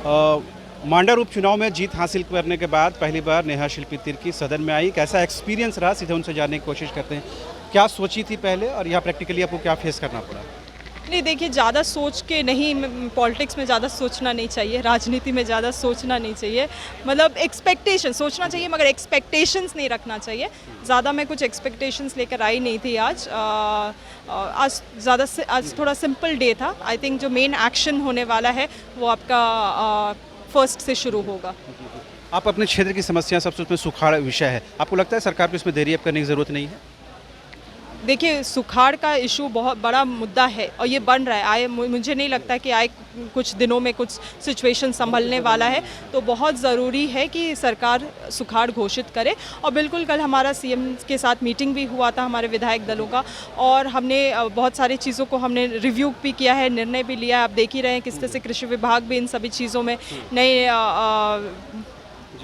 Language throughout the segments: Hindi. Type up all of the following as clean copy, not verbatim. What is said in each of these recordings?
मांडर उपचुनाव में जीत हासिल करने के बाद पहली बार नेहा शिल्पी तिर्की सदन में आई। कैसा एक्सपीरियंस रहा, सीधे उनसे जानने की कोशिश करते हैं। क्या सोची थी पहले और यहाँ प्रैक्टिकली आपको क्या फेस करना पड़ा? नहीं देखिए, ज़्यादा सोच के नहीं, पॉलिटिक्स में ज़्यादा सोचना नहीं चाहिए, राजनीति में ज़्यादा सोचना नहीं चाहिए। मतलब एक्सपेक्टेशन सोचना चाहिए मगर एक्सपेक्टेशंस नहीं रखना चाहिए। ज़्यादा मैं कुछ एक्सपेक्टेशंस लेकर आई नहीं थी आज। आज थोड़ा सिंपल डे था। आई थिंक जो मेन एक्शन होने वाला है वो आपका फर्स्ट से शुरू होगा। आप अपने क्षेत्र की समस्या सबसे उसमें सुखाड़ विषय है, आपको लगता है सरकार को इसमें देरी अब करने की ज़रूरत नहीं है? देखिए, सुखाड़ का इशू बहुत बड़ा मुद्दा है और ये बन रहा है। मुझे नहीं लगता कि आए कुछ दिनों में कुछ सिचुएशन संभलने वाला है, तो बहुत ज़रूरी है कि सरकार सुखाड़ घोषित करे। और बिल्कुल कल हमारा सीएम के साथ मीटिंग भी हुआ था हमारे विधायक दलों का, और हमने बहुत सारी चीज़ों को हमने रिव्यू भी किया है, निर्णय भी लिया है। आप देख ही रहे हैं किस तरह से कृषि विभाग भी इन सभी चीज़ों में नए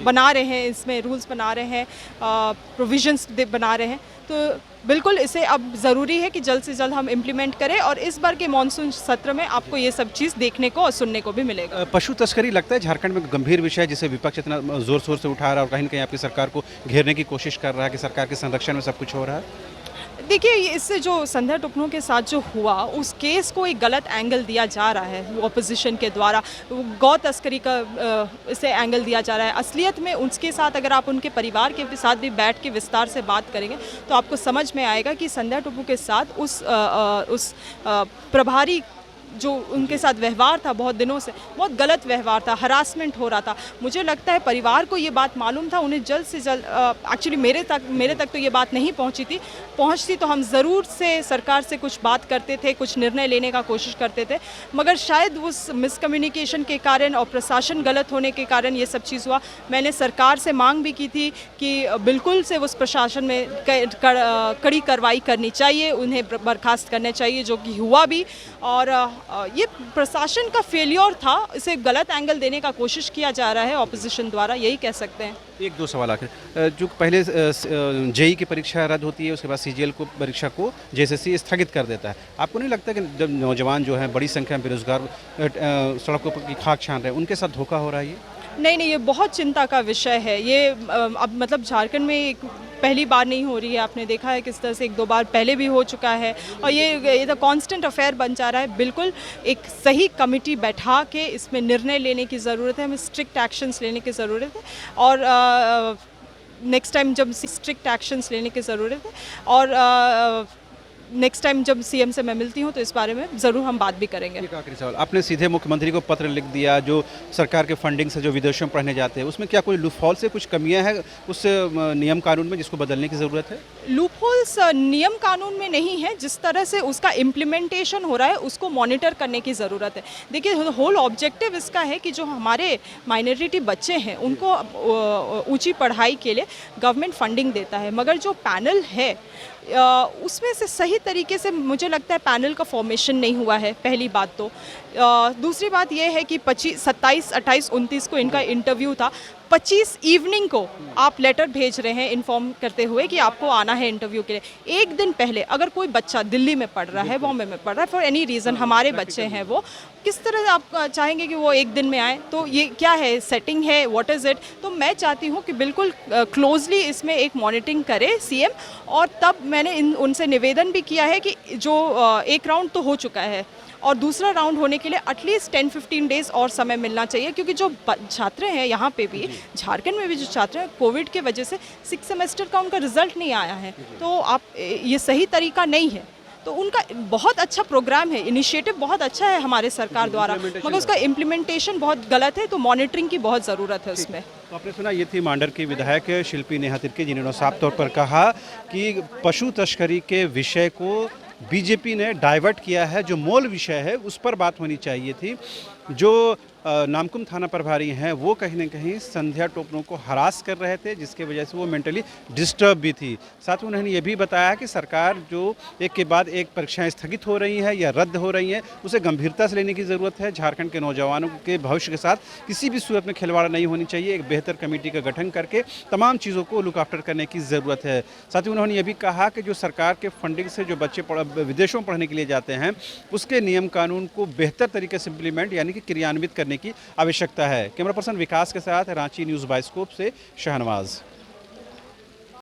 बना रहे हैं, इसमें रूल्स बना रहे हैं, प्रोविजंस बना रहे हैं। तो बिल्कुल इसे अब ज़रूरी है कि जल्द से जल्द हम इम्प्लीमेंट करें, और इस बार के मानसून सत्र में आपको ये सब चीज़ देखने को और सुनने को भी मिलेगा। पशु तस्करी लगता है झारखंड में गंभीर विषय है, जिसे विपक्ष इतना जोर शोर से उठा रहा है और कहीं न कहीं आपकी सरकार को घेरने की कोशिश कर रहा है कि सरकार के संरक्षण में सब कुछ हो रहा है। देखिए, इससे जो संध्या टुकनों के साथ जो हुआ, उस केस को एक गलत एंगल दिया जा रहा है ऑपोजिशन के द्वारा। गौ तस्करी का इसे एंगल दिया जा रहा है। असलियत में उसके साथ अगर आप उनके परिवार के साथ भी बैठ के विस्तार से बात करेंगे तो आपको समझ में आएगा कि संध्या टुकू के साथ उस प्रभारी जो उनके साथ व्यवहार था बहुत दिनों से बहुत गलत व्यवहार था, हरासमेंट हो रहा था। मुझे लगता है परिवार को ये बात मालूम था, उन्हें जल्द से जल्द एक्चुअली मेरे तक तो ये बात नहीं पहुंचती तो हम ज़रूर से सरकार से कुछ बात करते थे, कुछ निर्णय लेने का कोशिश करते थे, मगर शायद उस मिसकम्युनिकेशन के कारण और प्रशासन गलत होने के कारण ये सब चीज़ हुआ। मैंने सरकार से मांग भी की थी कि बिल्कुल से उस प्रशासन में कड़ी कार्रवाई करनी चाहिए, उन्हें बर्खास्त करना चाहिए, जो कि हुआ भी। और ये प्रशासन का फेलियर था, इसे गलत एंगल देने का कोशिश किया जा रहा है ऑपोजिशन द्वारा, यही कह सकते हैं। एक दो सवाल आखिर, जो पहले जेई की परीक्षा रद्द होती है, उसके बाद सीजीएल को परीक्षा को जेएसएससी स्थगित कर देता है। आपको नहीं लगता कि जब नौजवान जो हैं बड़ी संख्या में बेरोजगार सड़कों पर की खाक छान रहे हैं, उनके साथ धोखा हो रहा है ये? नहीं, ये बहुत चिंता का विषय है। ये अब मतलब झारखंड में पहली बार नहीं हो रही है, आपने देखा है किस तरह से एक दो बार पहले भी हो चुका है, और ये तो कांस्टेंट अफेयर बन जा रहा है। बिल्कुल एक सही कमेटी बैठा के इसमें निर्णय लेने की ज़रूरत है, हमें स्ट्रिक्ट एक्शंस लेने की ज़रूरत है, और नेक्स्ट टाइम जब स्ट्रिक्ट एक्शंस लेने की ज़रूरत है, और नेक्स्ट टाइम जब सीएम से मैं मिलती हूँ तो इस बारे में ज़रूर हम बात भी करेंगे। एक आखिरी सवाल, आपने सीधे मुख्यमंत्री को पत्र लिख दिया, जो सरकार के फंडिंग से जो विदेशों में पढ़ने जाते हैं, उसमें क्या कोई लूपहॉल से कुछ कमियां हैं उस नियम कानून में जिसको बदलने की ज़रूरत है? लूपहोल्स नियम कानून में नहीं है, जिस तरह से उसका इम्प्लीमेंटेशन हो रहा है उसको मॉनिटर करने की ज़रूरत है। देखिए, होल ऑब्जेक्टिव इसका है कि जो हमारे माइनॉरिटी बच्चे हैं उनको ऊंची पढ़ाई के लिए गवर्नमेंट फंडिंग देता है, मगर जो पैनल है उसमें से सही तरीके से मुझे लगता है पैनल का फॉर्मेशन नहीं हुआ है, पहली बात तो। दूसरी बात यह है कि 25, 27, 28, 29 को इनका इंटरव्यू था। 25 इवनिंग को आप लेटर भेज रहे हैं इन्फॉर्म करते हुए कि आपको आना है इंटरव्यू के लिए। एक दिन पहले अगर कोई बच्चा दिल्ली में पढ़ रहा है, बॉम्बे में पढ़ रहा है, फॉर एनी रीज़न, हमारे बच्चे हैं वो, किस तरह आप चाहेंगे कि वो एक दिन में आए? तो ये क्या है, सेटिंग है, व्हाट इज़ इट? तो मैं चाहती हूँ कि बिल्कुल क्लोजली इसमें एक मॉनिटरिंग करे सीएम, और तब मैंने उनसे निवेदन भी किया है कि जो एक राउंड तो हो चुका है और दूसरा राउंड होने के लिए एटलीस्ट 10-15 डेज़ और समय मिलना चाहिए, क्योंकि जो छात्र हैं यहाँ पे भी, झारखंड में भी जो छात्र हैं, कोविड के वजह से 6 सेमेस्टर का उनका रिजल्ट नहीं आया है। तो आप ये सही तरीका नहीं है। तो उनका बहुत अच्छा प्रोग्राम है, इनिशिएटिव बहुत अच्छा है हमारे सरकार द्वारा, मगर उसका इम्प्लीमेंटेशन बहुत गलत है, तो मॉनिटरिंग की बहुत ज़रूरत है उसमें। तो आपने सुना, ये थी मांडर की विधायक शिल्पी नेहा तिर्की, जिन्होंने साफ तौर पर कहा कि पशु तस्करी के विषय को बीजेपी ने डाइवर्ट किया है, जो मूल विषय है उस पर बात होनी चाहिए थी। जो नामकुम थाना प्रभारी हैं वो कहीं ना कहीं संध्या टोपनो को हरास कर रहे थे, जिसके वजह से वो मेंटली डिस्टर्ब भी थी। साथ ही उन्होंने ये भी बताया कि सरकार जो एक के बाद एक परीक्षाएं स्थगित हो रही हैं या रद्द हो रही हैं, उसे गंभीरता से लेने की ज़रूरत है। झारखंड के नौजवानों के भविष्य के साथ किसी भी सूरत में खिलवाड़ नहीं होनी चाहिए। एक बेहतर कमेटी का गठन करके तमाम चीज़ों को लुक आफ्टर करने की ज़रूरत है। साथ ही उन्होंने ये भी कहा कि जो सरकार के फंडिंग से जो बच्चे विदेशों में पढ़ने के लिए जाते हैं, उसके नियम कानून को बेहतर तरीके से इम्प्लीमेंट यानी यानी कि क्रियान्वित करने की आवश्यकता है। कैमरा पर्सन विकास के साथ रांची न्यूज़ बाइस्कोप से शहनवाज।